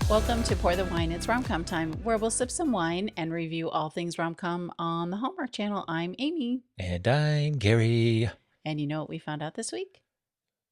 Welcome to Pour the Wine. It's Rom-Com time, where we'll sip some wine and review all things rom-com on the Hallmark Channel. I'm Amy. And I'm Garry. And you know what we found out this week?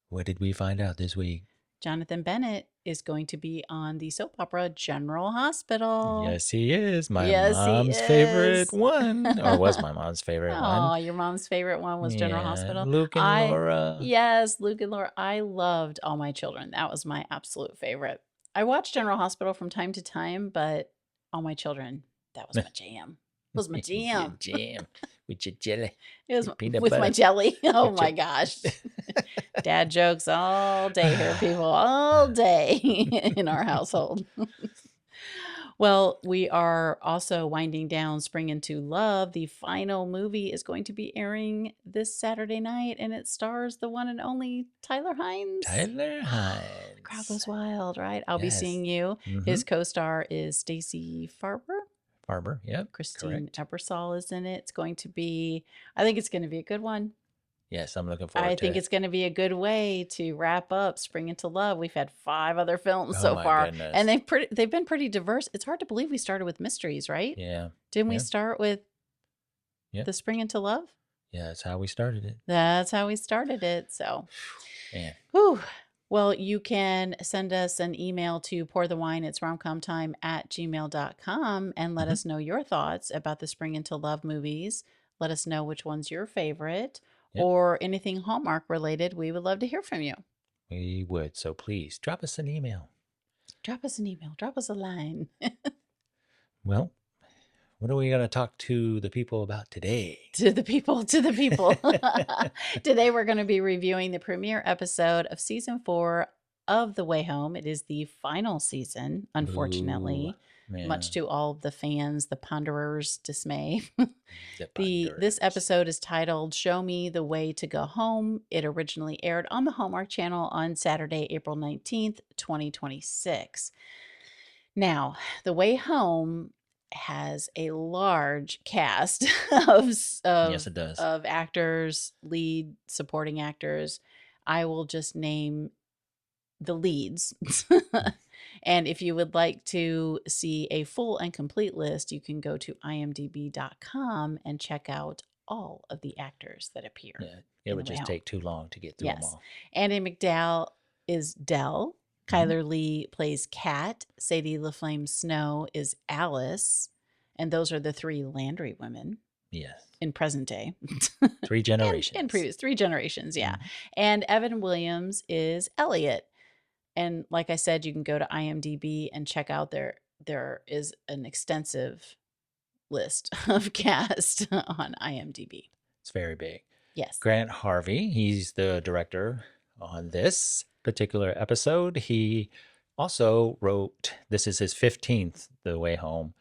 What did we find out this week? Jonathan Bennett is going to be on the soap opera General Hospital. Yes, he is. My Yes, mom's he is. favorite one. Or was my mom's favorite one. Oh, your mom's favorite one was General Hospital. Luke and Laura. Yes, Luke and Laura. I loved All My Children. That was my absolute favorite. I watched General Hospital from time to time, but All My Children, that was my jam. It was my jam. Jam with your jelly. It was peanut with butter. my jelly. Oh my gosh. Dad jokes all day here, people, all day in our household. Well, we are also winding down Spring into Love. The final movie is going to be airing this Saturday night, and it stars the one and only Tyler Hynes. Tyler Hynes. The crowd goes wild, right? I'll be Yes. seeing you. His co-star is Stacey Farber. Farber, yep. Christine correct. Ebersol is in it. It's going to be, I think it's going to be a good one. Yes, I'm looking forward to it. I think it's going to be a good way to wrap up Spring into Love. We've had 5 other films Oh so my far, goodness. and they've been pretty diverse. It's hard to believe we started with mysteries, right? Yeah. Didn't we Yeah. start with Yeah. the Spring into Love? Yeah, that's how we started it. That's how we started it. So, Man. whew. Well, you can send us an email to pourthewine@romcomtime@gmail.com and let us know your thoughts about the Spring into Love movies. Let us know which one's your favorite. Yep. Or anything Hallmark related. We would love to hear from you. We would. So please drop us an email. Drop us an email. Drop us a line. Well, what are we going to talk to the people about today? To the people. Today we're going to be reviewing the premiere episode of season 4 of The Way Home. It is the final season, unfortunately. Ooh, much to all of the fans, the ponderers' dismay. The This episode is titled Show Me the Way to Go Home. It originally aired on the Hallmark Channel on Saturday, April 19th, 2026. Now, The Way Home has a large cast Yes, it does. of actors, lead, supporting actors. I will just name the leads. And if you would like to see a full and complete list, you can go to imdb.com and check out all of the actors that appear. Yeah, it would just take too long to get through them all. Andy McDowell is Dell. Kyler Lee plays Kat. Sadie LaFlame Snow is Alice. And those are the 3 Landry women. Yes. In present day. 3 generations. In previous 3 generations, yeah. And Evan Williams is Elliott. And like I said, you can go to IMDb and check out there is an extensive list of cast on IMDb. It's very big. Yes. Grant Harvey, he's the director on this particular episode. He also wrote, this is his 15th The Way Home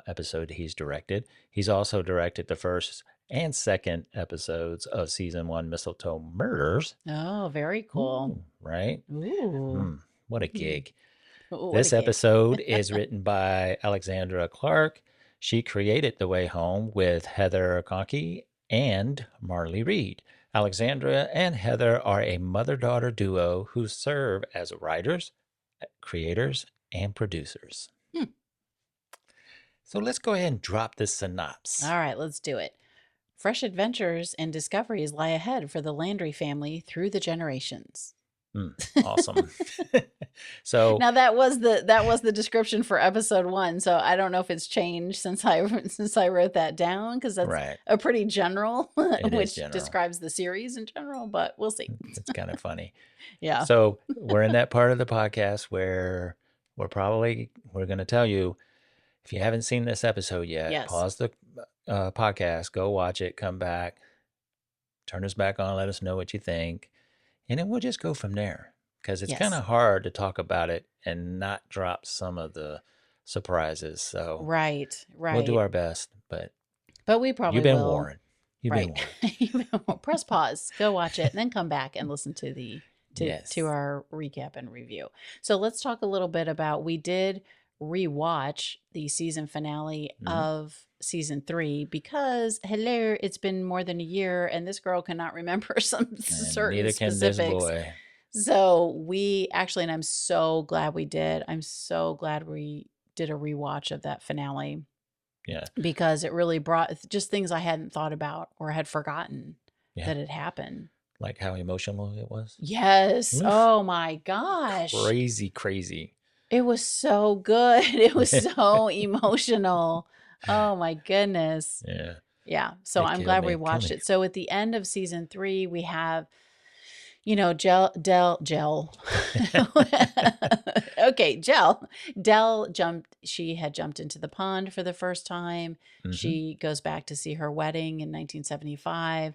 episode he's directed. He's also directed the first and second episodes of season 1 Mistletoe Murders. Oh, very cool. Ooh, right? Ooh. What a gig. Ooh, This episode is written by Alexandra Clark. She created The Way Home with Heather Conkey and Marley Reed. Alexandra and Heather are a mother-daughter duo who serve as writers, creators, and producers. So let's go ahead and drop this synopsis. All right, let's do it. Fresh adventures and discoveries lie ahead for the Landry family through the generations. Awesome. So now that was the description for episode 1. So I don't know if it's changed since I wrote that down, because that's right. a pretty general, which general. Describes the series in general. But we'll see. It's kind of funny. Yeah. So we're in that part of the podcast where we're going to tell you, if you haven't seen this episode yet, pause the podcast, go watch it, come back, turn us back on, let us know what you think. And then we'll just go from there, because it's kind of hard to talk about it and not drop some of the surprises. So right. We'll do our best, but we probably you've been warned. You've been warned. Press pause, go watch it, and then come back and listen to to our recap and review. So let's talk a little bit about, we did rewatch the season finale of season 3 because it's been more than a year and this girl cannot remember some certain neither can specifics. this boy. So we actually, and I'm so glad we did. I'm so glad we did a rewatch of that finale. Yeah. Because it really brought just things I hadn't thought about or had forgotten that had happened. Like how emotional it was? Yes. Oof. Oh my gosh. Crazy. It was so good. It was so emotional. Oh my goodness. Yeah. Yeah. So I'm glad we watched it. So at the end of season 3, we have, Gel. Okay, Del jumped. She had jumped into the pond for the first time. Mm-hmm. She goes back to see her wedding in 1975.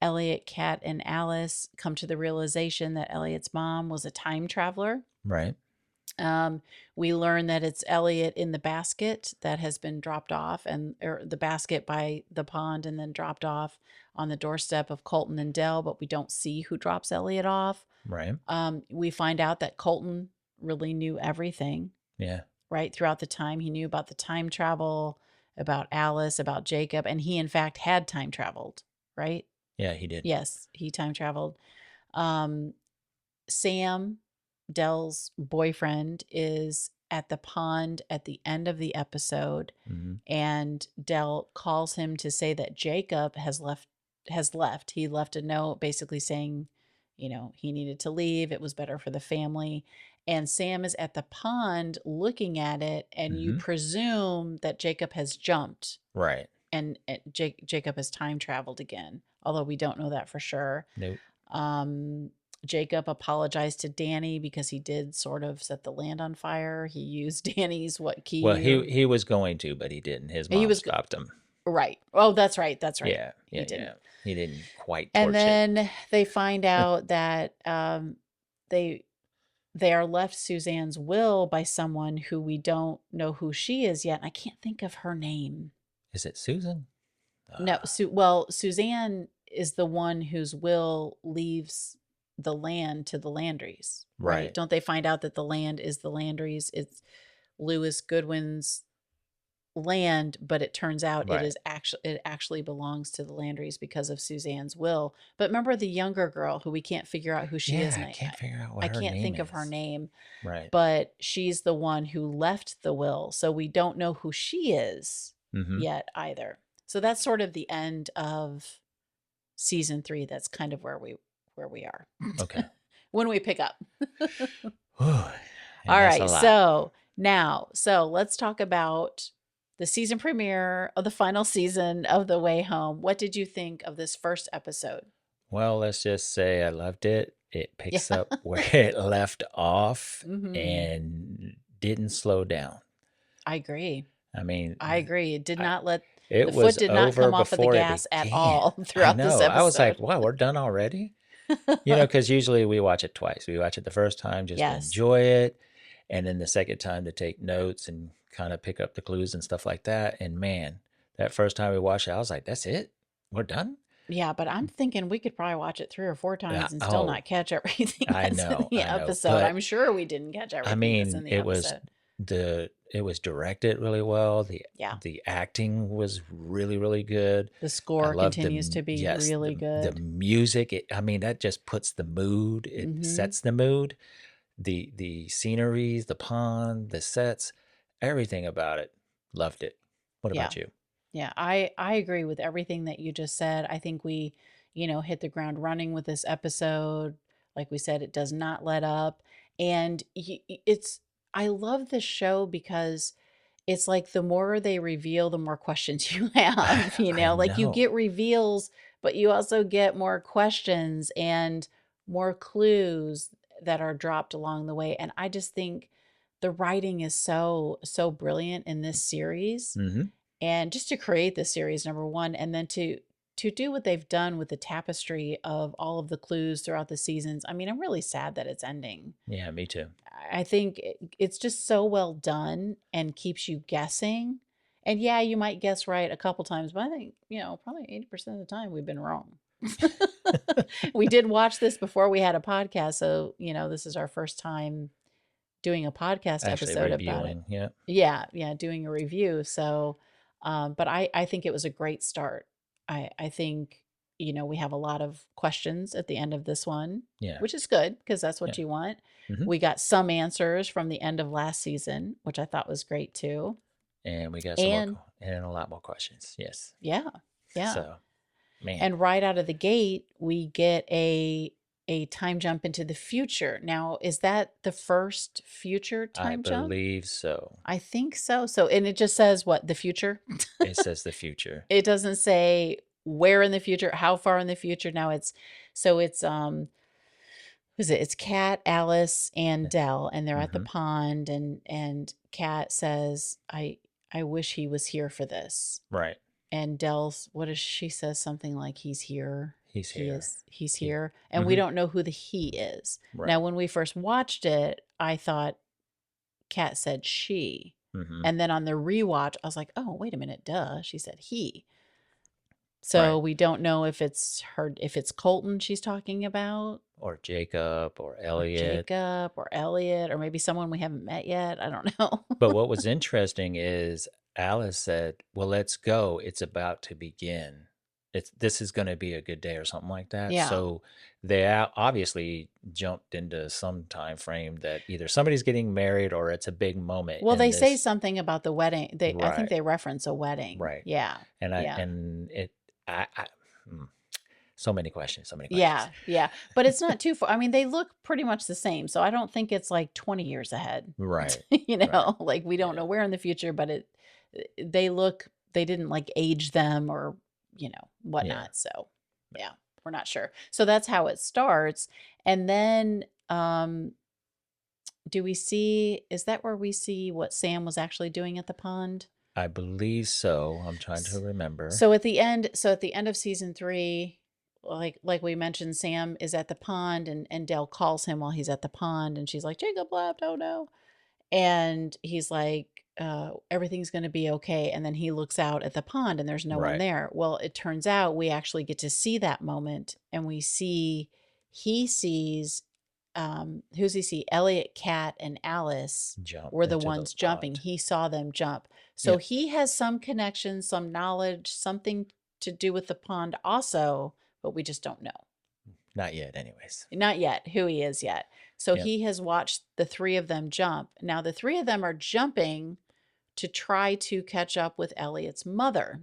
Elliott, Kat, and Alice come to the realization that Elliott's mom was a time traveler. Right. We learn that it's Elliott in the basket that has been dropped off, or the basket by the pond and then dropped off on the doorstep of Colton and Del, but we don't see who drops Elliott off. Right. We find out that Colton really knew everything. Yeah. Right. Throughout the time, he knew about the time travel, about Alice, about Jacob, and he in fact had time traveled. Right. Yeah, he did. Yes, he time traveled. Sam, Del's boyfriend, is at the pond at the end of the episode, and Del calls him to say that Jacob has left. He left a note basically saying, he needed to leave. It was better for the family. And Sam is at the pond looking at it, and you presume that Jacob has jumped. Right. And Jacob has time traveled again, although we don't know that for sure. Nope. Jacob apologized to Danny because he did sort of set the land on fire. He used Danny's key. Well, he was going to, but he didn't. His mom stopped him. Right. Oh, that's right. That's right. Yeah. He didn't quite torch and then they find out that they are left Suzanne's will by someone who we don't know who she is yet. I can't think of her name. Is it Susan? No. Suzanne is the one whose will leaves the land to the Landrys, right? Don't they find out that the land is the Landrys? It's Lewis Goodwin's land, but it turns out it actually belongs to the Landrys because of Suzanne's will. But remember the younger girl who we can't figure out who she is. And I can't figure out what I her can't name think is. of her name. Right. But she's the one who left the will, so we don't know who she is yet either. So that's sort of the end of season 3. That's kind of where we are. Okay. When we pick up. All right. So let's talk about the season premiere of the final season of The Way Home. What did you think of this first episode? Well, let's just say I loved it. It picks up where it left off and didn't slow down. I agree. I mean, I agree. It did not let the foot did not come off of the gas at all throughout this episode. I was like, wow, we're done already? Because usually we watch it twice. We watch it the first time just to enjoy it, and then the second time to take notes and kind of pick up the clues and stuff like that. And man, that first time we watched it, I was like, that's it? We're done? Yeah, but I'm thinking we could probably watch it 3 or 4 times and still not catch everything that's in the episode. I'm sure we didn't catch everything that's in the episode. It was directed really well. The acting was really, really good. The score continues to be really good. The music, that just puts the mood. It sets the mood. The sceneries, the pond, the sets, everything about it. Loved it. What about you? Yeah, I agree with everything that you just said. I think we, hit the ground running with this episode. Like we said, it does not let up. And I love this show because it's like the more they reveal, the more questions you have, like you get reveals, but you also get more questions and more clues that are dropped along the way. And I just think the writing is so brilliant in this series. And just to create this series, number one, and then to do what they've done with the tapestry of all of the clues throughout the seasons. I'm really sad that it's ending. Yeah, me too. I think it's just so well done and keeps you guessing. And yeah, you might guess right a couple times, but I think, probably 80% of the time we've been wrong. We did watch this before we had a podcast. So, this is our first time doing a podcast episode about it. Yeah, doing a review. So, but I think it was a great start. I think, we have a lot of questions at the end of this one, Yeah. which is good because that's what Yeah. you want. Mm-hmm. We got some answers from the end of last season, which I thought was great too. And we got some more and a lot more questions. Yes. Yeah. Yeah. So, man. And right out of the gate, we get a time jump into the future. Now, is that the first future time jump? I believe so. I think so. And it just says what? The future? It says the future. It doesn't say where in the future, how far in the future. Now it's who's it? It's Kat, Alice, and Dell, and they're at the pond, and Kat says, I wish he was here for this. Right. And Dell's, what does she says? Something like, he's here. He's here. He's here. And we don't know who the he is. Right. Now, when we first watched it, I thought Kat said she. And then on the rewatch, I was like, oh, wait a minute. Duh. She said he. So we don't know if it's Colton she's talking about. Or Jacob or Elliott. Or maybe someone we haven't met yet. I don't know. But what was interesting is Alice said, well, let's go. It's about to begin. This is going to be a good day or something like that. Yeah. So they obviously jumped into some time frame that either somebody's getting married or it's a big moment. Well, they say something about the wedding. I think they reference a wedding. Right. Yeah. So many questions. Yeah. But it's not too far. I mean, they look pretty much the same. So I don't think it's like 20 years ahead. Right. Like we don't know where in the future, but they didn't like age them or, whatnot. Yeah. So yeah, we're not sure. So that's how it starts. And then, is that where we see what Sam was actually doing at the pond? I believe so. I'm trying to remember. So at the end of season 3, like we mentioned, Sam is at the pond and Dell calls him while he's at the pond and she's like, Jacob left, oh no. And he's like, everything's going to be okay. And then he looks out at the pond and there's no one there. Well, it turns out we actually get to see that moment and he sees, who's he see? Elliott, Kat, and Alice were the ones jumping. He saw them jump. So he has some connection, some knowledge, something to do with the pond also, but we just don't know. Not yet, anyways. Not yet, who he is yet. So he has watched the 3 of them jump. Now the 3 of them are jumping to try to catch up with Elliott's mother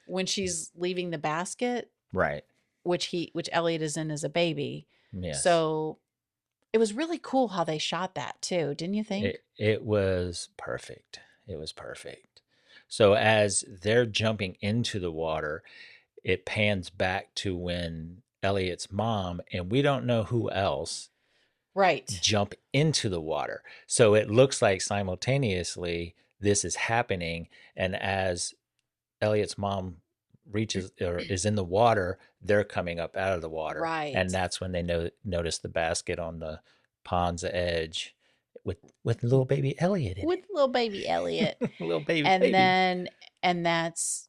when she's leaving the basket. Right. Which Elliott is in as a baby. Yes. So it was really cool how they shot that too, didn't you think? It was perfect. It was perfect. So as they're jumping into the water, it pans back to when Elliott's mom, and we don't know who else, jump into the water. So it looks like simultaneously this is happening, and as Elliott's mom reaches or is in the water, they're coming up out of the water. Right. And that's when they notice the basket on the pond's edge with little baby Elliott in it. With little baby Elliott. Little baby. And that's,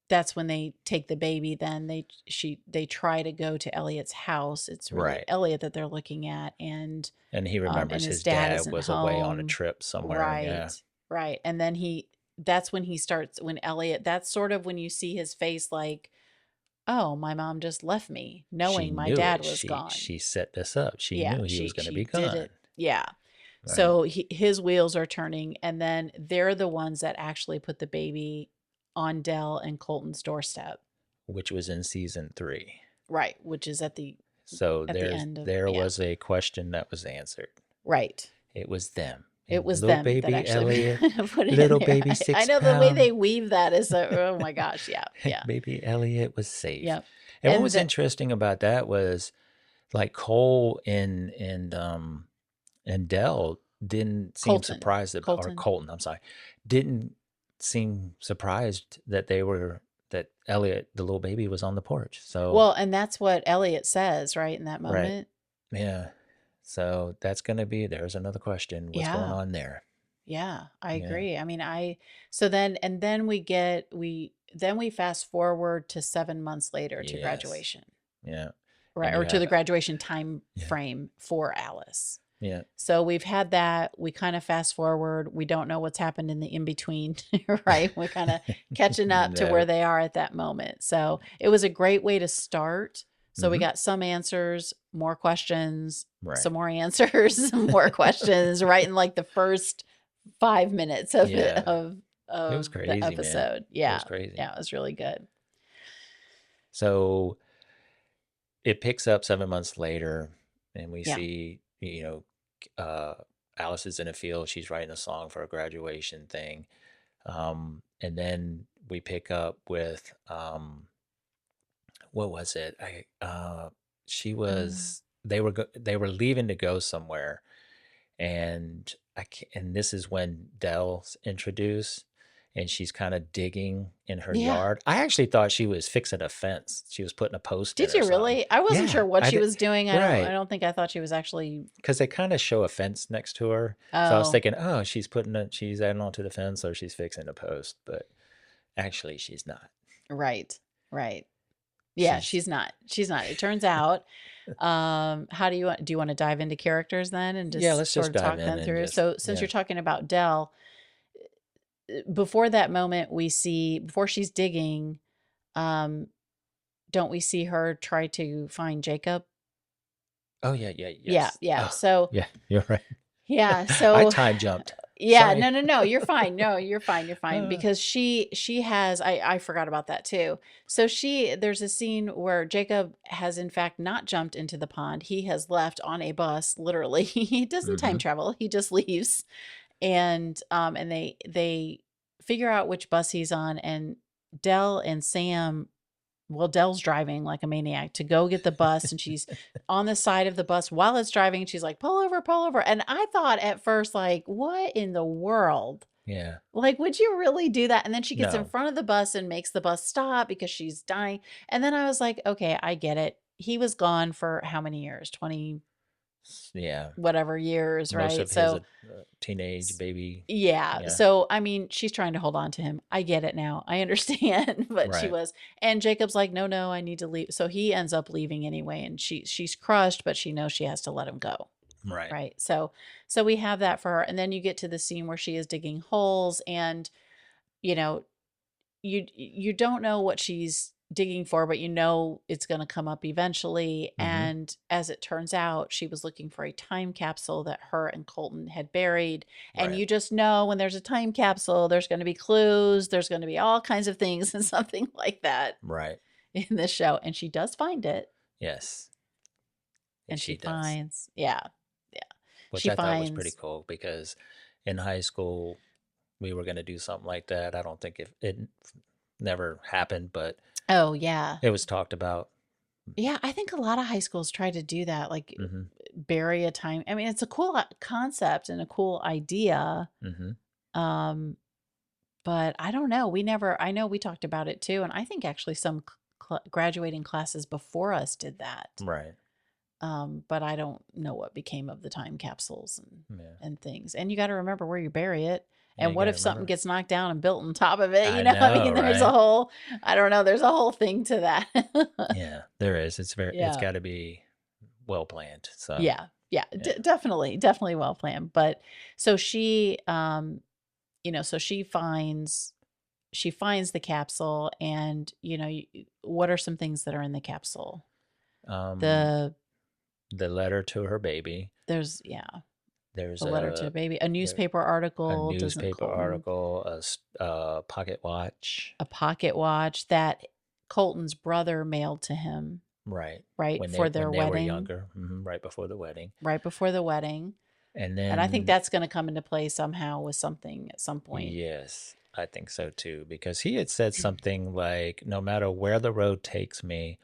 that's when they take the baby. Then they try to go to Elliott's house. It's really Elliott that they're looking at. And he remembers his dad was away on a trip somewhere. Right. Yeah. Right. And then that's when he starts, when Elliott, that's sort of when you see his face like, oh, my mom just left me knowing my dad was gone. She set this up. She knew he was going to be gone. Yeah. Right. So his wheels are turning, and then they're the ones that actually put the baby on Dell and Colton's doorstep. Which was in season 3. Right. Which is at the end. There was a question that was answered. Right. It was them. It was little them baby that actually Elliott, put it little in there. baby 6 I know pound. the way they weave that is oh my gosh, yeah. Baby Elliott was safe. Yep. And what was interesting about that was like Cole and Dell didn't seem surprised or Colton, I'm sorry, didn't seem surprised that that Elliott, the little baby, was on the porch. So well, and that's what Elliott says, right, in that moment. Right. Yeah. So that's going to be, there's another question. What's going on there? Yeah, I agree. I mean, then we fast forward to 7 months later to graduation. Yeah. Right. Or to the graduation time frame for Alice. Yeah. So we've had that. We kind of fast forward. We don't know what's happened in the in between, right? We're kind of catching up to where No. they are at that moment. So it was a great way to start. So we Mhm. got some answers, more questions, Right. some more answers, some more questions, right in like the first 5 minutes of it Yeah. It was of the crazy, man. episode. It was Yeah. crazy. Yeah, it was really good. So it picks up 7 months later, and we Yeah. see, Alice is in a field. She's writing a song for a graduation thing. And then we pick up with, what was it? Mm. They were leaving to go somewhere, and and this is when Dell's introduced, and she's kind of digging in her Yeah. yard. I actually thought she was fixing a fence. She was putting a post in Did or you something. really? I wasn't Yeah, sure what I she did. was doing. I Right, don't think I thought she was actually. because they kind of show a fence next to her. So I was Oh, thinking, oh, she's adding onto the fence, or she's fixing a post. But actually, she's not. right. Right. Yeah, She's she's not. She's not. It turns out, how do you want to dive into characters then and Yeah. just Let's sort just of dive talk in them and through? just So since yeah. you're talking about Dell, before that moment before she's digging, um, don't we see her try to find Jacob? Oh yeah, yeah, Yeah, yes. yeah. Oh So yeah, you're right. yeah, I so time jumped. yeah, Sorry. no, no, no, you're fine. No, you're fine. You're fine Uh, because she has I forgot about that too. So there's a scene where Jacob has in fact not jumped into the pond. He has left on a bus, literally. He doesn't time mm-hmm. travel. He just leaves. And they figure out which bus he's on, and Dell and Sam, well, Dell's driving like a maniac to go get the bus, and she's on the side of the bus while it's driving. And she's like, pull over, pull over. And I thought at first, like, what in the world? Yeah. Like, would you really do that? And then she gets in No. front of the bus and makes the bus stop because she's dying. And then I was like, okay, I get it. He was gone for how many years? 20 Yeah. whatever years, Most right? of his So teenage baby. yeah. Yeah. So, I mean, she's trying to hold on to him. I get it now. I understand. But she Right. was, and Jacob's like, no, no, I need to leave. So he ends up leaving anyway. And she's crushed, but she knows she has to let him go. Right. Right. So we have that for her. And then you get to the scene where she is digging holes, and, you know, you don't know what she's digging for, but you know it's going to come up eventually. Mm-hmm. And as it turns out, she was looking for a time capsule that her and Colton had buried. And Right. you just know when there's a time capsule, there's going to be clues, there's going to be all kinds of things and something like that Right. in this show. And she does find it. Yes. And she She does. finds, yeah, yeah. Which She I thought was pretty finds, cool because in high school we were going to do something like that. I don't think it never happened, but oh, yeah. it was talked about. Yeah, I think a lot of high schools try to do that, like Mm-hmm. bury a time. I mean, it's a cool concept and a cool idea. Mm-hmm. Um, but I don't know. I know we talked about it too. And I think actually some graduating classes before us did that. Right. But I don't know what became of the time capsules Yeah. and things. And you got to remember where you bury it. Yeah, And you what got to if something remember. gets knocked down and built on top of it? I I know, mean, there's a right? whole, I don't know, there's a whole thing to that. Yeah, there is. It's Yeah. got to be well planned. So Yeah. Yeah. yeah. Definitely well planned. But so so she finds the capsule, and, what are some things that are in the capsule? Um, The, the letter to her baby. there's, yeah, There's the letter to a baby, a there, newspaper a article, doesn't newspaper Colton, article, a pocket watch. a pocket watch that Colton's brother mailed to him, Right. right? When For their they were wedding, younger, right before the wedding. right before the wedding. And And I think then that's going to come into play somehow with something at some point. yes, I think so too, because he had said something like, "No matter where the road takes me,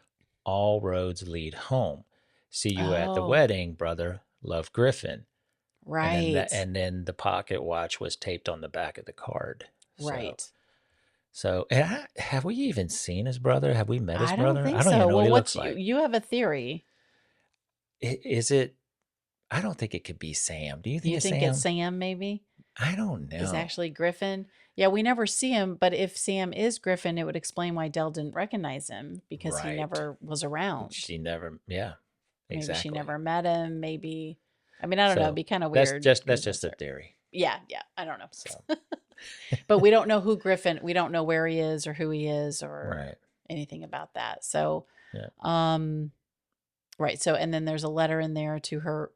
all roads lead home. See you at the Oh, wedding, brother. Love, Griffin." right. And then the pocket watch was taped on the back of the card. Right. So have we even seen his brother? Have we met his I don't brother? think I don't so. even know what Well, he looks what's like. you have a theory. Is it? I don't think it could be Sam. Do you think You it's think it's Sam? Sam maybe? I don't Is know. actually Griffin. Yeah, we never see him, but if Sam is Griffin, it would explain why Dell didn't recognize him because he Right. never was around. She never. Yeah. Maybe she Exactly. never met him. Maybe I mean, I don't know. It'd be kind of weird. That's just a theory. Yeah. I don't know. So, but we don't know who Griffin. We don't know where he is or who he is or anything about that. So, right. So, and then there's a letter in there to her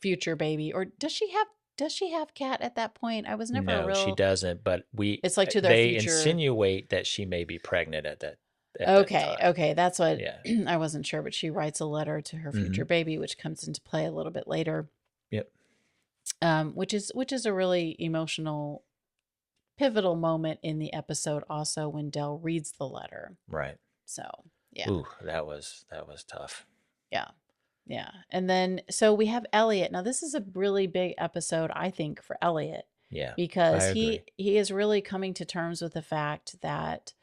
future baby. Or does she have Kat at that point? I was never no, she doesn't. But it's like to their they future. Insinuate that she may be pregnant at that. Okay. That's what I wasn't sure. But she writes a letter to her future baby, which comes into play a little bit later. Yep. Which is a really emotional, pivotal moment in the episode. Also, when Del reads the letter. Right. So yeah. Ooh, that was tough. Yeah. And then, so we have Elliott. Now, this is a really big episode, I think, for Elliott. Yeah. Because he is really coming to terms with the fact that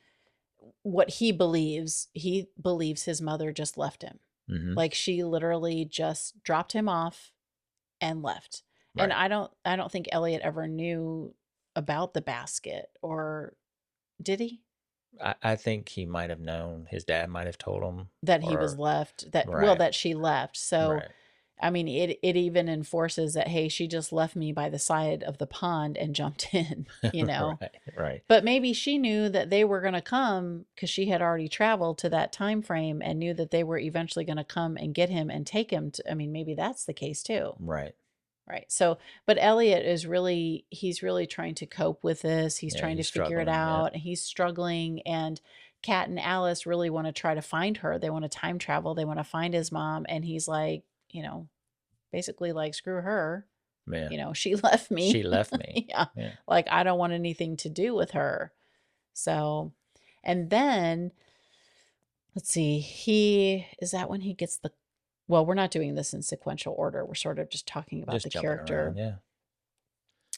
what he believes his mother just left him. Mm-hmm. Like she literally just dropped him off and left. Right. And I don't think Elliott ever knew about the basket, or did he? I think he might have known. His dad might have told him that he was left. That she left. So, I mean, it even enforces that, hey, she just left me by the side of the pond and jumped in. You know, right. But maybe she knew that they were going to come because she had already traveled to that time frame and knew that they were eventually going to come and get him and take him. I mean, maybe that's the case too. Right. So, but Elliott he's really trying to cope with this. He's trying to figure it out. And he's struggling. And Kat and Alice really want to try to find her. They want to time travel. They want to find his mom. And he's like, basically like, screw her. Yeah. She left me. Yeah. Like, I don't want anything to do with her. So, and then let's see, is that when he gets well, we're not doing this in sequential order. We're sort of just talking about the character. Around,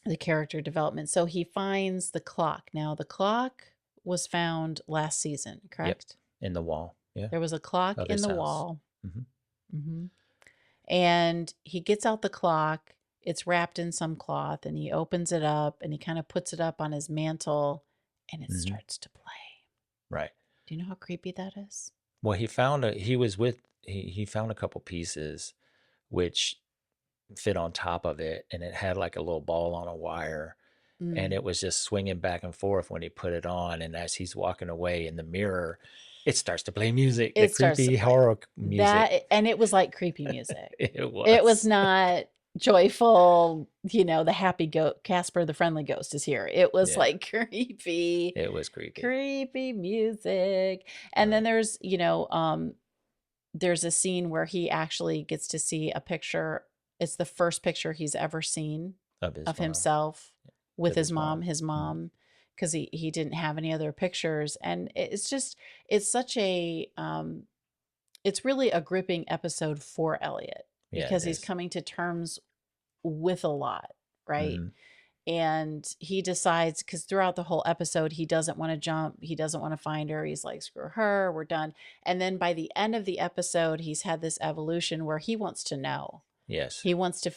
the character development. So he finds the clock. Now, the clock was found last season, correct? Yep. In the wall. Yeah. There was a clock in the wall. Mm-hmm. Mm-hmm. And he gets out the clock. It's wrapped in some cloth, and he opens it up and he kind of puts it up on his mantle, and it starts to play. Right. Do you know how creepy that is? Well, he found a couple pieces which fit on top of it, and it had like a little ball on a wire, and it was just swinging back and forth when he put it on. And as he's walking away in the mirror, it starts to play music. The creepy horror music. And it was like creepy music. It was. It was not joyful, the happy goat, Casper the Friendly Ghost is here. It was like creepy. It was creepy. Creepy music. And then there's, there's a scene where he actually gets to see a picture. It's the first picture he's ever seen of himself with his mom, because he didn't have any other pictures. And it's such a, it's really a gripping episode for Elliott, because he's coming to terms with a lot, right? Mm-hmm. And he decides, because throughout the whole episode, he doesn't want to jump. He doesn't want to find her. He's like, screw her, we're done. And then by the end of the episode, he's had this evolution where he wants to know. Yes. He wants to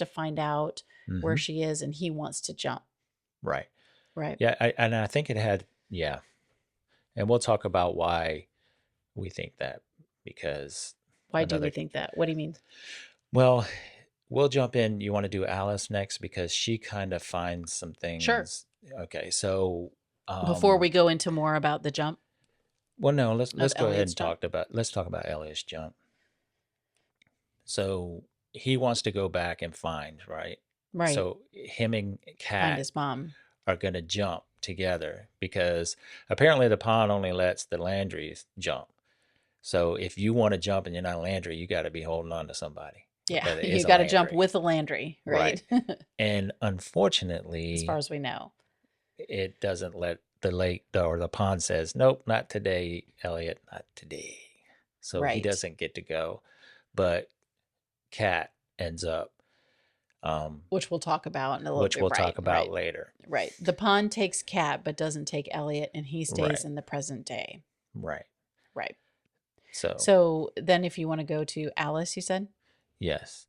find out where she is, and he wants to jump. Right. Right. Yeah. And I think it had, and we'll talk about why we think that, because. Why do we think that? What do you mean? Well, we'll jump in. You want to do Alice next, because she kind of finds some things. Sure. Okay. So. Before we go into more about the jump. Well, no, let's go ahead and talk about Elliott's jump. So he wants to go back and find, right? Right. So him and Kat find his mom are going to jump together, because apparently the pond only lets the Landrys jump. So if you want to jump and you're not a Landry, you got to be holding on to somebody. Yeah, you got to jump with a Landry, right? And unfortunately, as far as we know, it doesn't let the lake, or the pond says, nope, not today, Elliott, not today. So he doesn't get to go. But Kat ends up, which we'll talk about in a little bit. Which we'll talk about later. Right. The pond takes Kat, but doesn't take Elliott, and he stays in the present day. Right. Right. So then if you want to go to Alice, you said? Yes.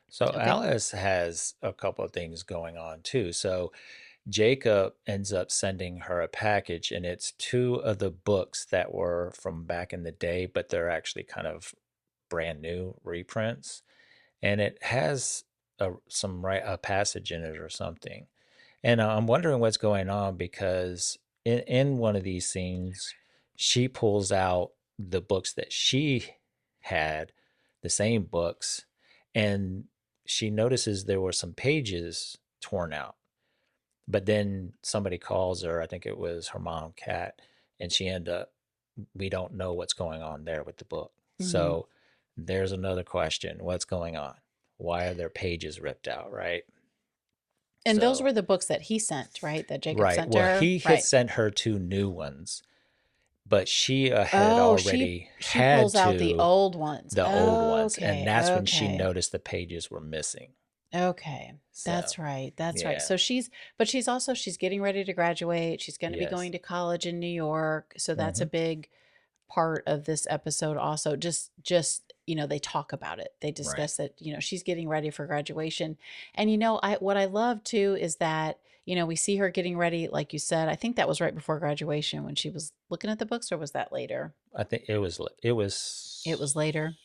So Alice has a couple of things going on too. So Jacob ends up sending her a package, and it's 2 of the books that were from back in the day, but they're actually kind of brand new reprints. and it has a passage in it or something. And I'm wondering what's going on because in one of these scenes, she pulls out the books that she had, the same books, and she notices there were some pages torn out. But then somebody calls her, I think it was her mom, Kat, and she ended up, we don't know what's going on there with the book. Mm-hmm. So there's another question. What's going on? Why are their pages ripped out, right? And those So, were the books that he sent, right? That Jacob right. sent to Well, her, he had right? sent her two new ones, but she had Oh, already she had pulls out the to old ones. the old ones, and Okay, that's when she okay. noticed the pages were missing. Okay. So, That's right. That's right. yeah. So she's getting ready to graduate. She's going to be Yes. going to college in New York. So that's a Hmm. big part of this episode also. Just, they talk about it. They Right. discuss that, she's getting ready for graduation. And I what I love too is that, we see her getting ready like you said. I think that was right before graduation when she was looking at the books, or was that later? I think it It was was later.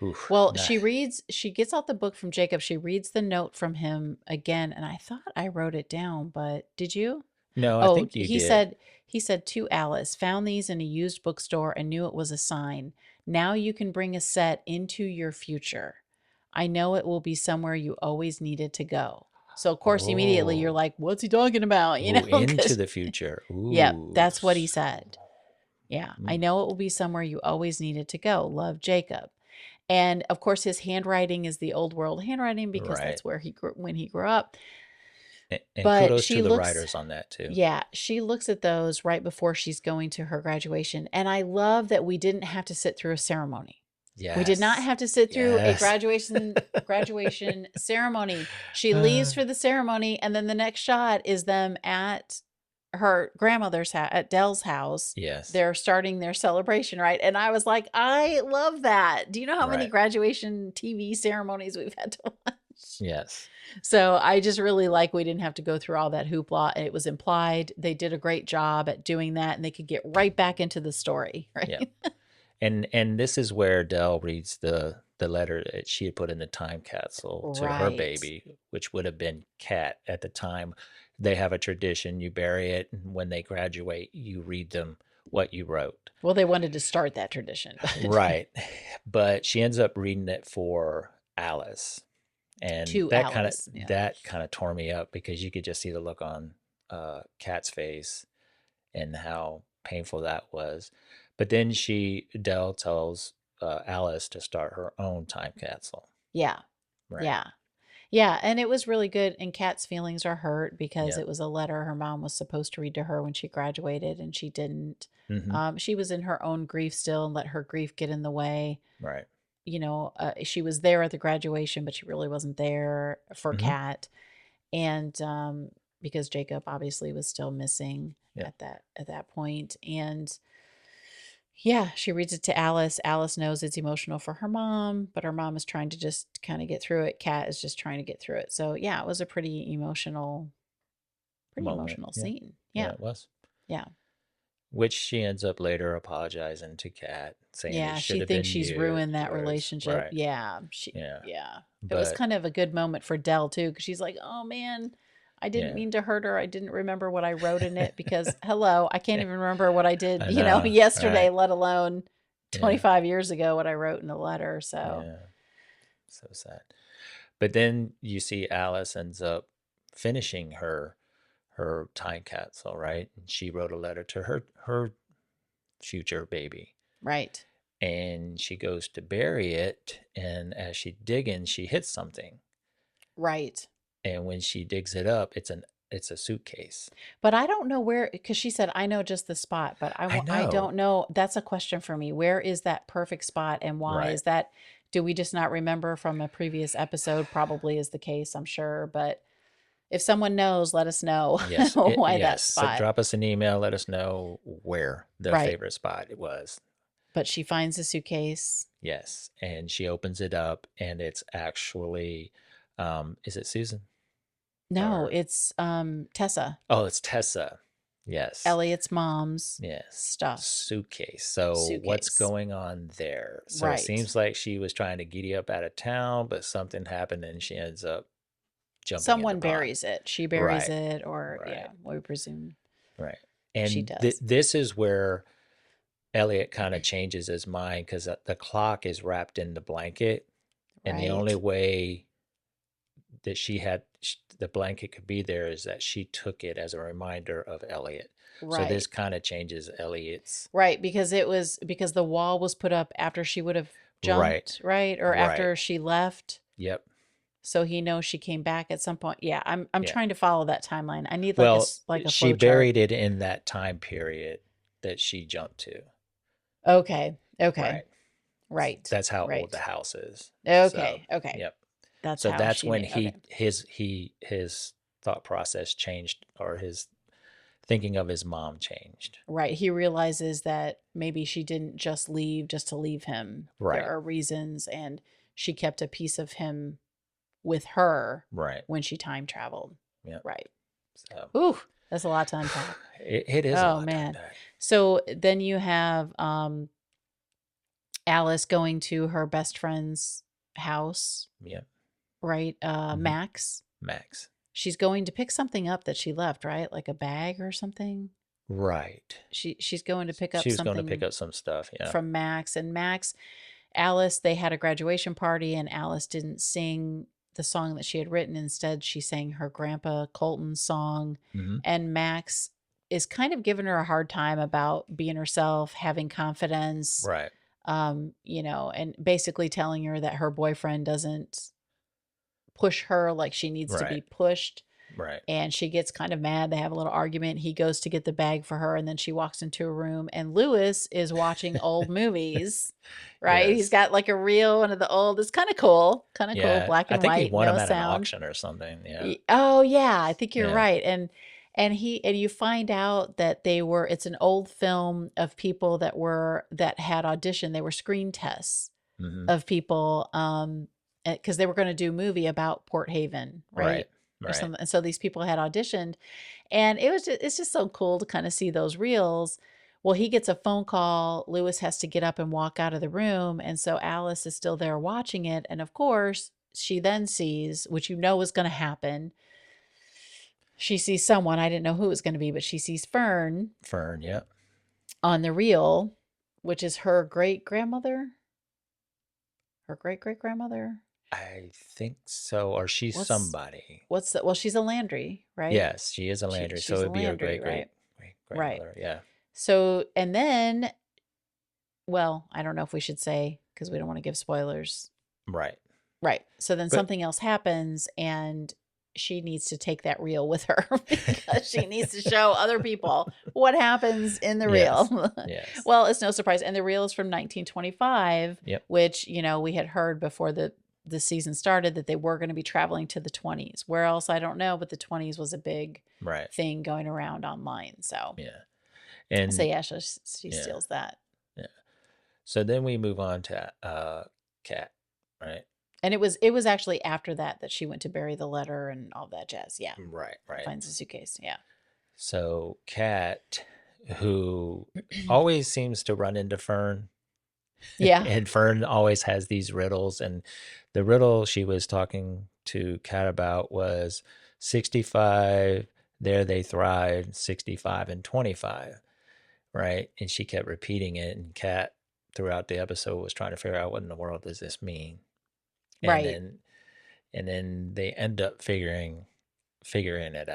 oof, Well, nah. she gets out the book from Jacob. She reads the note from him again, and I thought I wrote it down, but did you? No, I Oh, think you did. he said to Alice, found these in a used bookstore and knew it was a sign. Now you can bring a set into your future. I know it will be somewhere you always needed to go. So of course immediately you're Oh, like, what's he talking about? ooh, into Cuz the future. yep, Ooh. that's what he said. Yeah, I Mm, know it will be somewhere you always needed to go. Love, Jacob. And of course, his handwriting is the old world handwriting because right. that's where he grew when he grew up. And But kudos she to the looks, writers on that too. yeah, she looks at those right before she's going to her graduation. And I love that we didn't have to sit through a ceremony. We did not Yes. have to sit through a Yes. graduation ceremony. She leaves for the ceremony, and then the next shot is them at her grandmother's house, at Dell's house. Yes. They're starting their celebration, right? And I was like, I love that. Do you know how many Right. graduation TV ceremonies we've had to watch? Yes. So I just really like we didn't have to go through all that hoopla. It was implied. They did a great job at doing that, and they could get right back into the story, Yeah. right? And this is where Dell reads the letter that she had put in the time capsule to her Right. baby, which would have been Kat at the time. They have a tradition, you bury it, and when they graduate, you read them what you wrote. Well, they wanted to start that tradition, but Right. But she ends up reading it for Alice. And to Alice. Yeah. that kind of tore me up because you could just see the look on Kat's face and how painful that was. But then Dell tells Alice to start her own time capsule. Yeah. Right. Yeah. Yeah. And it was really good. And Kat's feelings are hurt because Yeah. it was a letter her mom was supposed to read to her when she graduated and she didn't. Mm-hmm. She was in her own grief still and let her grief get in the way. Right. She was there at the graduation, but she really wasn't there for Mm-hmm. Kat. And because Jacob obviously was still missing Yeah. at that point. And yeah, she reads it to Alice. Alice knows it's emotional for her mom, but her mom is trying to just kind of get through it. Kat is just trying to get through it. So yeah, it was a pretty Moment. emotional Yeah. scene. Yeah, Yeah. it was. Yeah. Which she ends up later apologizing to Kat, saying it Yeah. should She have thinks been she's ruined that yours. relationship. Right. Yeah. Yeah. Yeah. It was But kind of a good moment for Dell too, because she's like, oh man, I didn't yeah. mean to hurt her. I didn't remember what I wrote in it because hello, I can't even remember what I did, I know. yesterday, Right. let alone Yeah. 25 years ago, what I wrote in a letter. So Yeah. So sad. But then you see Alice ends up finishing her time capsule, right? And she wrote a letter to her future baby. right. And she goes to bury it, and as she digging, she hits something. Right. And when she digs it up, it's a suitcase. But I don't know where, because she said, I know just the spot, but I I know. don't know. That's a question for me. Where is that perfect spot and why? Right. Is that, do we just not remember from a previous episode? Probably is the case, I'm sure. But if someone knows, let us know Yes. why that Yes. So spot. drop us an email. Let us know where the Right. favorite spot it was. But she finds a suitcase. Yes. And she opens it up, and it's actually, is it Susan? No, Or it's Tessa. oh, it's Tessa. Yes. Elliott's mom's Yes. stuff. Suitcase. So what's going on there? So it seems like she was trying to giddy up out of town, but something happened and she ends up jumping in the Someone pond. buries it. She buries it, or we presume. Right. She And does. this is where Elliott kind of changes his mind because the clock is wrapped in the blanket, and the only way that the blanket could be there is that she took it as a reminder of Elliott. So this kind of changes Elliott's. Right, because the wall was put up after she would have jumped, right? Or after she left. Yep. So he knows she came back at some point. Yeah, I'm trying to follow that timeline. I need like a she flow buried chart. it in that time period that she jumped to. Okay. Right. That's how old the house is. Okay. So, Yep. That's when his thought process changed, or his thinking of his mom changed. Right. He realizes that maybe she didn't just leave just to leave him. Right. There are reasons, and she kept a piece of him with her. Right. When she time traveled. Yeah. Right. So. Ooh, that's a lot to unpack. It is. Oh, a lot man. To unpack. So then you have Alice going to her best friend's house. Yeah. Right. Max. She's going to pick something up that she left, right? Like a bag or something. Right. She's going to pick up something. She was going to pick up some stuff, from Max. And Alice, they had a graduation party, and Alice didn't sing the song that she had written. Instead, she sang her grandpa Colton's song. Mm-hmm. And Max is kind of giving her a hard time about being herself, having confidence. Right. And basically telling her that her boyfriend doesn't push her like she needs to be pushed. Right. And she gets kind of mad. They have a little argument. He goes to get the bag for her, and then she walks into a room, and Lewis is watching old movies. Right. Yes. He's got like a reel, one of the old. It's kind of cool. Cool. Black and white. I think he won him at an auction or something. Yeah. Oh yeah. I think you're right. And you find out that it's an old film of people that had auditioned. They were screen tests of people, because they were going to do a movie about Port Haven, right? Or something. And so these people had auditioned, and it's just so cool to kind of see those reels. Well, he gets a phone call. Lewis has to get up and walk out of the room, and so Alice is still there watching it. And of course, she then sees, which is going to happen. She sees someone. I didn't know who it was going to be, but she sees Fern. Yep. On the reel, which is her great-grandmother. Her great-great-grandmother. I think so, or she's somebody. Well, she's a Landry, right? Yes, she is a Landry, so it'd be her great-grandmother, right? Yeah. So, and then, well, I don't know if we should say, because we don't want to give spoilers. Right. So then something else happens, and she needs to take that reel with her because she needs to show other people what happens in the reel. Yes. Well, it's no surprise. And the reel is from 1925, which, we had heard before the season started that they were going to be traveling to the 20s. Where else, I don't know, but the 20s was a big thing going around online. So, And so she steals that. Yeah. So then we move on to Kat, right? And it was actually after that she went to bury the letter and all that jazz. Yeah. Right. Finds the suitcase. Yeah. So Kat, who always seems to run into Fern. Yeah. And Fern always has these riddles, and the riddle she was talking to Kat about was 65, there they thrive, 65 and 25, right? And she kept repeating it, and Kat throughout the episode was trying to figure out what in the world does this mean. And then they end up figuring it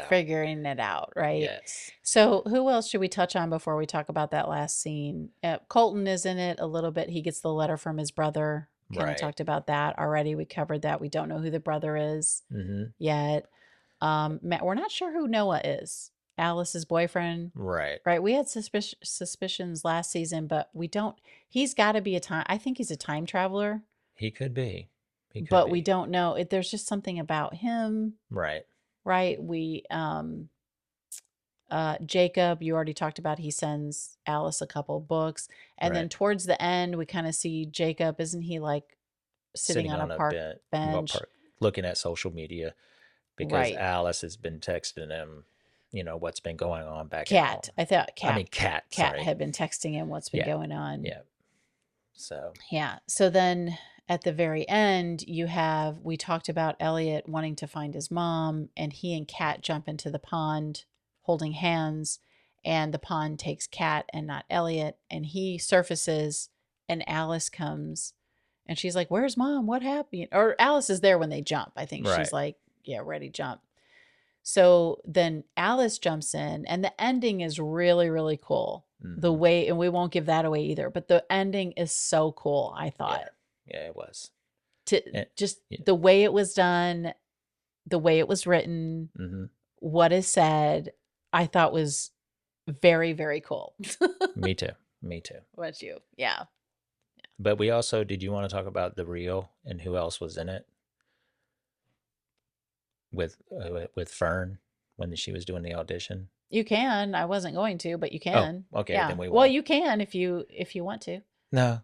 out. Right? Yes. So who else should we touch on before we talk about that last scene? Colton is in it a little bit. He gets the letter from his brother. Kind of talked about that already. We covered that. We don't know who the brother is yet. We're not sure who Noah is. Alice's boyfriend. Right. We had suspicions last season, but we don't. He's got to be I think he's a time traveler. He could be. But we don't know. There's just something about him. Right. We Jacob, you already talked about, he sends Alice a couple books, and then towards the end we kind of see Jacob, isn't he like sitting on a park bench looking at social media because Alice has been texting him what's been going on back at home. Cat. I thought Cat. Cat. Cat Sorry. had been texting him what's been going on. Yeah. So. Yeah. So then at the very end, we talked about Elliott wanting to find his mom, and he and Cat jump into the pond holding hands, and the pond takes Cat and not Elliott, and he surfaces, and Alice comes, and she's like, "Where's mom? What happened?" Or Alice is there when they jump. I think she's like, "Yeah, ready, jump." So then Alice jumps in, and the ending is really, really cool. The way, and we won't give that away either, but the ending is so cool, I thought. Yeah, it was. The way it was done, the way it was written, what is said, I thought was very, very cool. Me too. What you? Yeah. But we also, did you want to talk about the reel and who else was in it? With Fern when she was doing the audition? You can. I wasn't going to, but you can. Oh, okay. Yeah. Then we won't. Well, you can if you want to. No.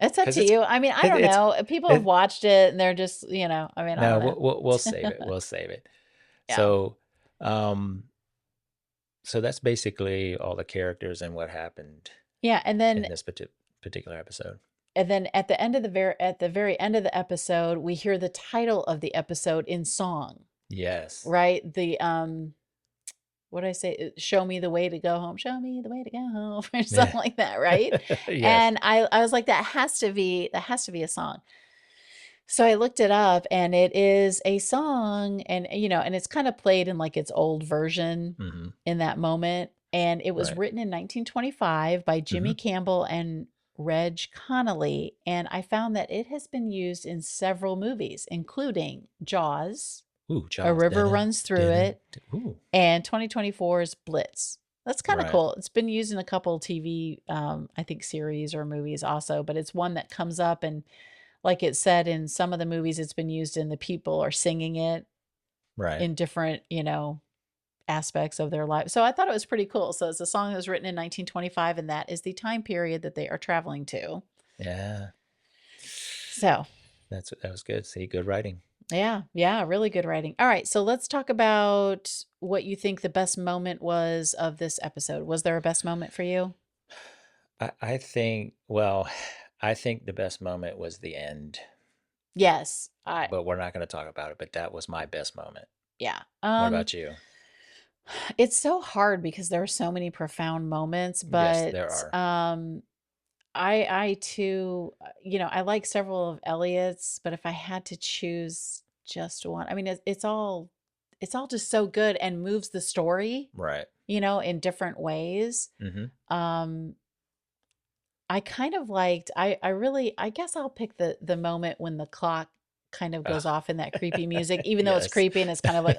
It's up to you. I mean, I don't know. People have watched it and they're just, I mean, I don't know. We'll save it. We'll save it. Yeah. So that's basically all the characters and what happened. Yeah, and then in this particular episode. And then at the end of the very end of the episode, we hear the title of the episode in song. Yes. Right? The what did I say? Show me the way to go home. Show me the way to go home, or something like that, right? Yes. And I was like, that has to be a song. So I looked it up, and it is a song, and and it's kind of played in like its old version in that moment. And it was written in 1925 by Jimmy Campbell and Reg Connolly, and I found that it has been used in several movies, including Jaws. Ooh, Jaws. A River Runs Through It. Ooh. And 2024's Blitz. That's kind of cool. It's been used in a couple TV, I think, series or movies also, but it's one that comes up, and like it said in some of the movies, it's been used in the people are singing it in different, aspects of their life. So I thought it was pretty cool. So it's a song that was written in 1925, and that is the time period that they are traveling to. Yeah. So that was good. See, good writing. Yeah, really good writing. All right, so let's talk about what you think the best moment was of this episode. Was there a best moment for you? I think the best moment was the end. Yes. But we're not going to talk about it, but that was my best moment. Yeah. What about you? It's so hard because there are so many profound moments, but yes, there are. I too, I like several of Elliott's, but if I had to choose just one, I mean, it's all just so good and moves the story, right? In different ways. I kind of liked. I guess I'll pick the moment when the clock kind of goes off in that creepy music, even though it's creepy and it's kind of like,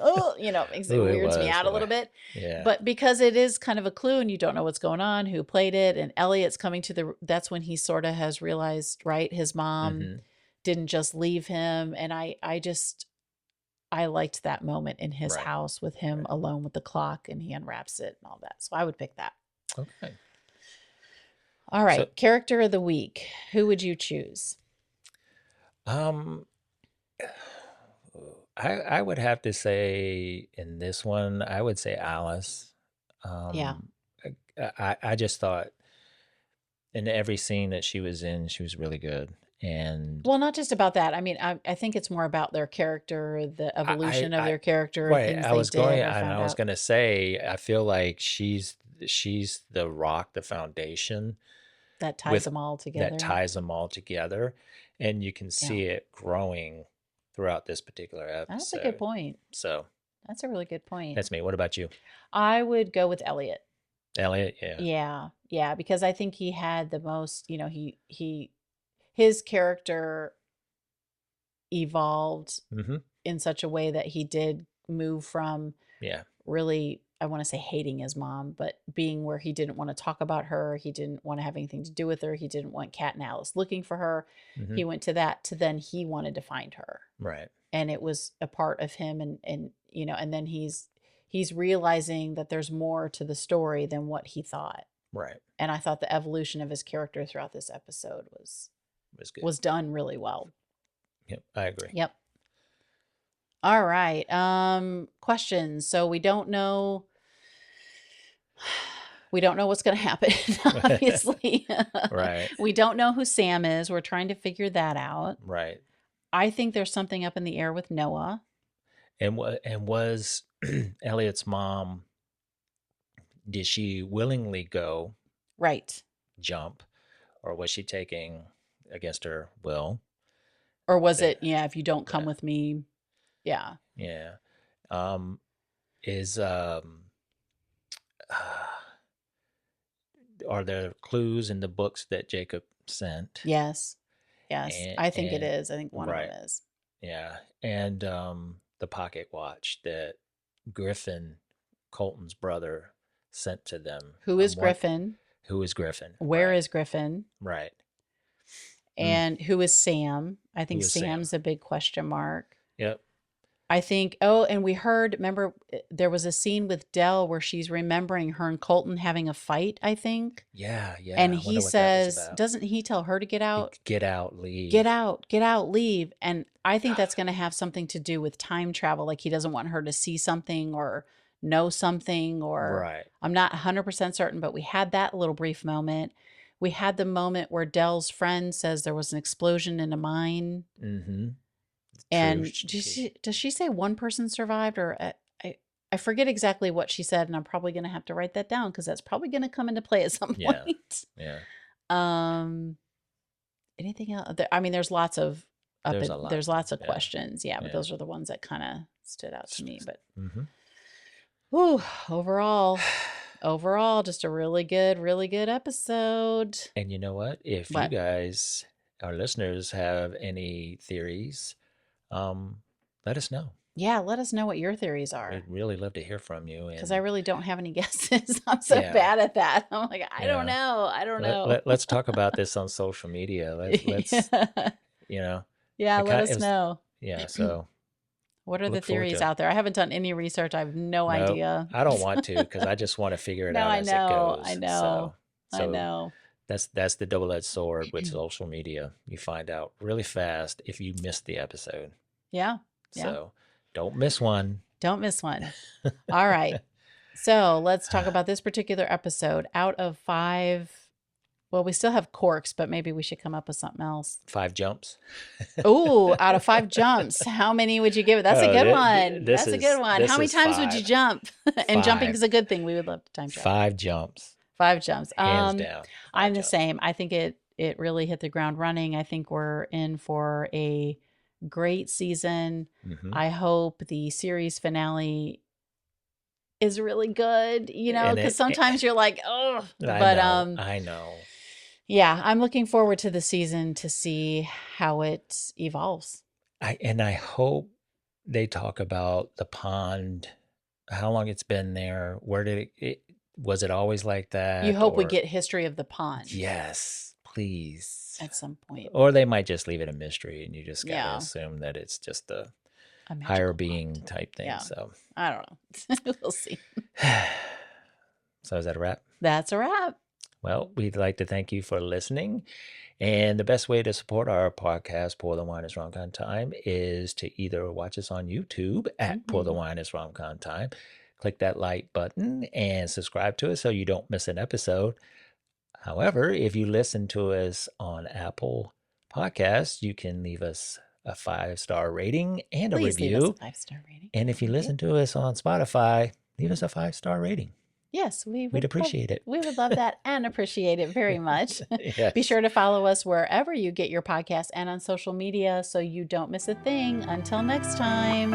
makes it weirds me out a little bit. Yeah. But because it is kind of a clue and you don't know what's going on, who played it, and Elliott's coming that's when he sort of has realized, right, his mom didn't just leave him. And I liked that moment in his house with him alone with the clock, and he unwraps it and all that. So I would pick that. Okay. All right. So, character of the week. Who would you choose? I would have to say in this one, I would say Alice. Yeah. I just thought in every scene that she was in, she was really good. And well, not just about that. I mean, I think it's more about their character, the evolution of their character. Right. I was going to say, I feel like she's the rock, the foundation that ties them all together. And you can see it growing throughout this particular episode. That's a good point. So that's a really good point. That's me. What about you? I would go with Elliott. Elliott, yeah. Yeah, because I think he had the most, his character evolved in such a way that he did move from really, I want to say hating his mom, but being where he didn't want to talk about her. He didn't want to have anything to do with her. He didn't want Kat and Alice looking for her. He went to that to then he wanted to find her. Right. And it was a part of him. And then he's realizing that there's more to the story than what he thought. Right. And I thought the evolution of his character throughout this episode was good. Was done really well. Yep, I agree. Yep. All right. Questions. So we don't know We don't know what's going to happen, obviously. Right. We don't know who Sam is. We're trying to figure that out. Right. I think there's something up in the air with Noah. And was Elliott's mom, did she willingly go Right. jump, or was she taking against her will? Or was it, if you don't come with me, yeah. Yeah. Are there clues in the books that Jacob sent? Yes. I think it is. I think one of them is. Yeah. And the pocket watch that Griffin, Colton's brother, sent to them. Who is Griffin? Who is Griffin? Where is Griffin? Right. And who is Sam? I think Sam's a big question mark. Yep. I think, and we heard, remember, there was a scene with Dell where she's remembering her and Colton having a fight, I think. Yeah. And he says, doesn't he tell her to get out? Get out, leave. Get out, leave. And I think that's going to have something to do with time travel. Like he doesn't want her to see something or know something, or right. I'm not 100% certain, but we had that little brief moment. We had the moment where Dell's friend says there was an explosion in a mine. Mm-hmm. And does she say one person survived, or I forget exactly what she said, and I'm probably going to have to write that down because that's probably going to come into play at some point. Yeah. Anything else? I mean, there's lots of there's lots of yeah. questions. Yeah, but those are the ones that kind of stood out to me. But overall, just a really good episode. And you know what? If you guys, our listeners, have any theories, let us know. Yeah, let us know what your theories are. We'd really love to hear from you. Because I really don't have any guesses. I'm so bad at that. I'm like, I don't know. Let's talk about this on social media. Let's you know. Yeah, let us know. Yeah, so. What are the theories out there? I haven't done any research. I have no idea. I don't want to because I just want to figure it out as it goes. I know. I know. That's the double-edged sword with social media. You find out really fast if you missed the episode. Yeah. So don't miss one. Don't miss one. All right. So let's talk about this particular episode. Out of 5, well, we still have corks, but maybe we should come up with something else. 5 jumps. Oh, out of 5 jumps, how many would you give it? That's a good one. That's a good one. How many times would you jump? And jumping is a good thing. We would love to time travel. 5 jumps. 5 jumps. Hands down. I'm the same. I think it really hit the ground running. I think we're in for a great season. Mm-hmm. I hope the series finale is really good, because sometimes you're like, oh, but I know. Yeah, I'm looking forward to the season to see how it evolves. I hope they talk about the pond, how long it's been there, where did was it always like that? You hope we get history of the pond. Yes, please. At some point. Or they might just leave it a mystery and you just gotta assume that it's just a higher being type thing. Yeah. So I don't know. We'll see. So is that a wrap? That's a wrap. Well, we'd like to thank you for listening. And the best way to support our podcast, Pour the Wine is Rom-Com Time, is to either watch us on YouTube at Pour the Wine is Rom-Com Time. Click that like button and subscribe to us so you don't miss an episode. However, if you listen to us on Apple Podcasts, you can leave us a 5-star rating and a review. Leave us a 5-star rating. And if you listen to us on Spotify, leave us a 5-star rating. Yes, we'd appreciate it. We would love that and appreciate it very much. Yes. Be sure to follow us wherever you get your podcasts and on social media so you don't miss a thing. Until next time.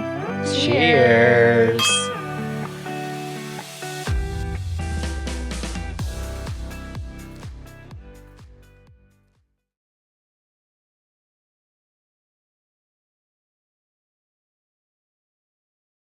Cheers.